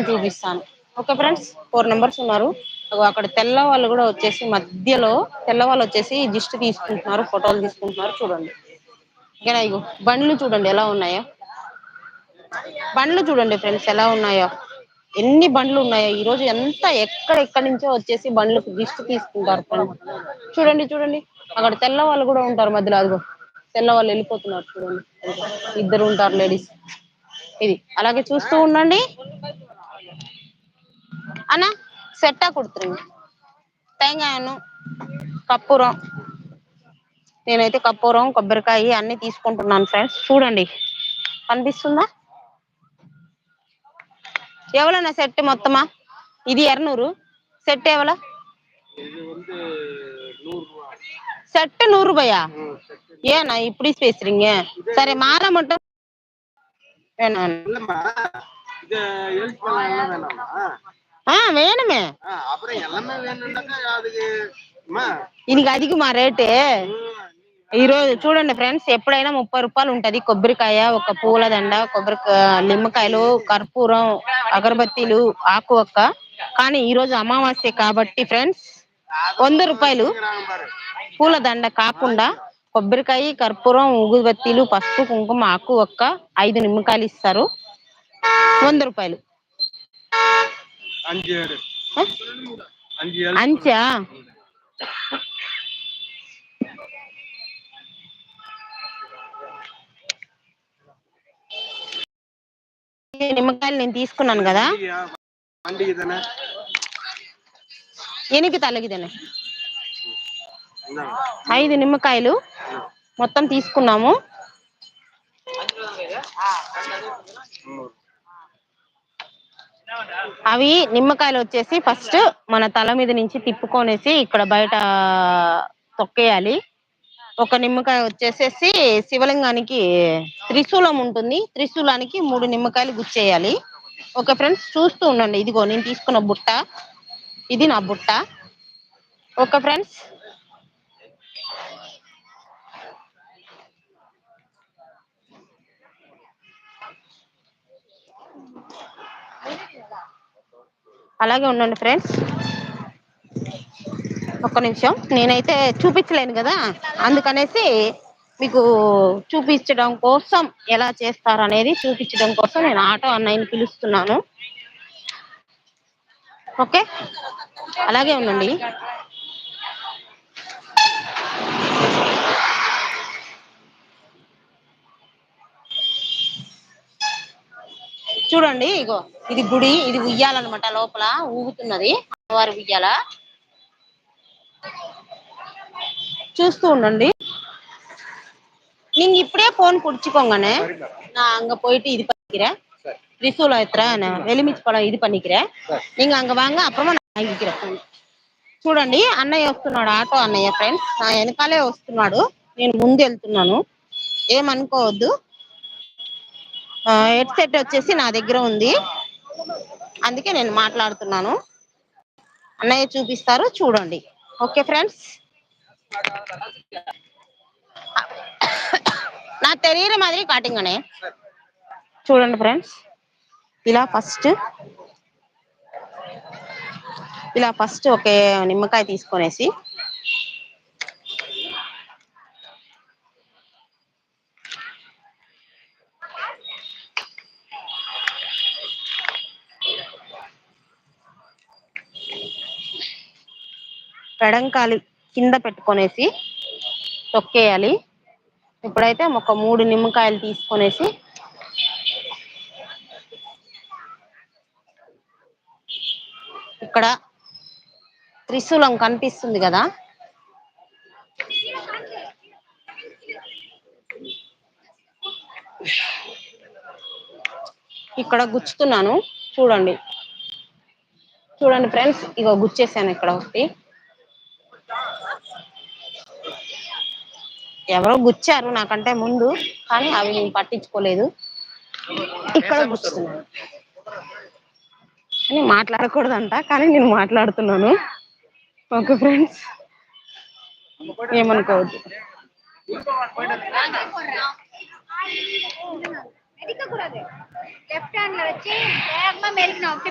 చూపిస్తాను. Okay friends, 4 members ఉన్నారు. అక్కడ తెల్ల వాళ్ళు కూడా వచ్చేసి మధ్యలో తెల్ల వాళ్ళు వచ్చేసి దిష్టి తీసుకుంటున్నారు, ఫోటోలు తీసుకుంటున్నారు. చూడండి ఓకేనా. ఇగో బండ్లు చూడండి ఎలా ఉన్నాయో, బండ్లు చూడండి ఫ్రెండ్స్ ఎలా ఉన్నాయో, ఎన్ని బండ్లు ఉన్నాయో. ఈ రోజు ఎంత ఎక్కడెక్కడి నుంచో వచ్చేసి బండ్లకు దిష్టి తీసుకుంటారు ఫ్రెండ్స్. చూడండి చూడండి, అక్కడ తెల్ల వాళ్ళు కూడా ఉంటారు మధ్యలో. అదిగో తెల్ల వాళ్ళు వెళ్ళిపోతున్నారు చూడండి, ఇద్దరు ఉంటారు లేడీస్. ఇది అలాగే చూస్తూ ఉండండి అన్న. సెట్టా కుడుతురుంగ తేంగాయను కప్పూరం. నేనైతే కప్పూరం, కొబ్బరికాయ అన్ని తీసుకుంటున్నాను ఫ్రెండ్స్. చూడండి కనిపిస్తుందా? ఎవలన్నా సెట్ మొత్తమా? ఇది 200 సెట్ ఎవల செட்டு 100 ரூபாயா? ஏண்ணா இப்படி பேசுறீங்க? சரி மாலை மட்டும் வேணும். வேணுமே, இன்னைக்கு அதிகமா రేటు. ఈ రోజు చూడండి ఫ్రెండ్స్, ఎప్పుడైనా 30 రూపాయలు ఉంటది కొబ్బరికాయ, ఒక పూల దండ, నిమ్మకాయలు, కర్పూరం, అగరబత్తీలు, ఆకు ఒక్క. కానీ ఈ రోజు అమావాస్య కాబట్టి ఫ్రెండ్స్ 100 రూపాయలు. పూల దండ కాకుండా కొబ్బరికాయ, కర్పూరం, ఊగుబత్తీలు, పసుపు, కుంకుమ, ఆకు ఒక్క, 5 నిమ్మకాయలు ఇస్తారు. 100 రూపాయలు. అంచా నిమ్మకాయలు నేను తీసుకున్నాను కదా, ఎనికి తలగిదనే 5 నిమ్మకాయలు మొత్తం తీసుకున్నాము. అవి నిమ్మకాయలు వచ్చేసి ఫస్ట్ మన తల మీద నుంచి తిప్పుకొనేసి ఇక్కడ బయట తొక్కేయాలి. ఒక నిమ్మకాయ వచ్చేసేసి శివలింగానికి త్రిశూలం ఉంటుంది, త్రిశూలానికి 3 నిమ్మకాయలు గుచ్చేయాలి. ఓకే ఫ్రెండ్స్, చూస్తూ ఉండండి. ఇదిగో నేను తీసుకున్న బుట్ట, ఇది నా బుట్ట. ఓకే ఫ్రెండ్స్, అలాగే ఉండండి ఫ్రెండ్స్. ఒక్క నిమిషం, నేనైతే చూపించలేను కదా, అందుకనేసి మీకు చూపించడం కోసం, ఎలా చేస్తారు అనేది చూపించడం కోసం నేను ఆటో అన్నయ్యని పిలుస్తున్నాను. ఓకే, అలాగే ఉండండి. చూడండి, ఇగో ఇది గుడి, ఇది ఉయ్యాలన్నమాట. లోపల ఊగుతున్నది అమ్మవారి ఉయ్యాల. చూస్తూ ఉండండి. நீங்க இப்படியே போன் புடிச்சுக்கோங்கண்ணே, நான் அங்க போயிட்டு இது பண்ணிக்கிறேன். ரிசூல் எத்துறேன், எலுமிச்சு பழம் ఇది பண்ணிக்கிறேன். நீங்க அங்க வாங்க, అప్పుడమా நான் வாங்கிக்கிறேன். చూడండి, అన్నయ్య వస్తున్నాడు, ఆటో అన్నయ్య ఫ్రెండ్స్. నా వెనకాలే వస్తున్నాడు, నేను ముందు వెళ్తున్నాను, ఏమనుకోవద్దు. హెడ్ సెట్ వచ్చేసి నా దగ్గర ఉంది, అందుకే నేను మాట్లాడుతున్నాను. అన్నయ్య చూపిస్తారు, చూడండి. ఓకే ఫ్రెండ్స్, నా తెరీర మాదిరి కాటింగ్ అనే చూడండి ఫ్రెండ్స్. ఇలా ఫస్ట్ ఒకే నిమ్మకాయ తీసుకొనేసి పెడంకాలి కింద పెట్టుకొనేసి తొక్కేయాలి. ఇప్పుడైతే ఒక 3 నిమ్మకాయలు తీసుకొనేసి ఇక్కడ త్రిశూలం కనిపిస్తుంది కదా, ఇక్కడ గుచ్చుతున్నాను. చూడండి చూడండి ఫ్రెండ్స్, ఇగో గుచ్చేసాను ఇక్కడ ఒకటి. ఎవరో గుచ్చారు నాకంటే ముందు, కానీ అవి నేను పట్టించుకోలేదు. ఇక్కడ గుచ్చుతున్నాను, అని మాట్లాడకూడదంట, కానీ నేను మాట్లాడుతున్నాను. ఓకే ఫ్రెండ్స్, ఏమనుకోవద్దు. லெஃப்ட் ஹேண்ட்ல வச்சு வேகமா மெரிக்கணும்.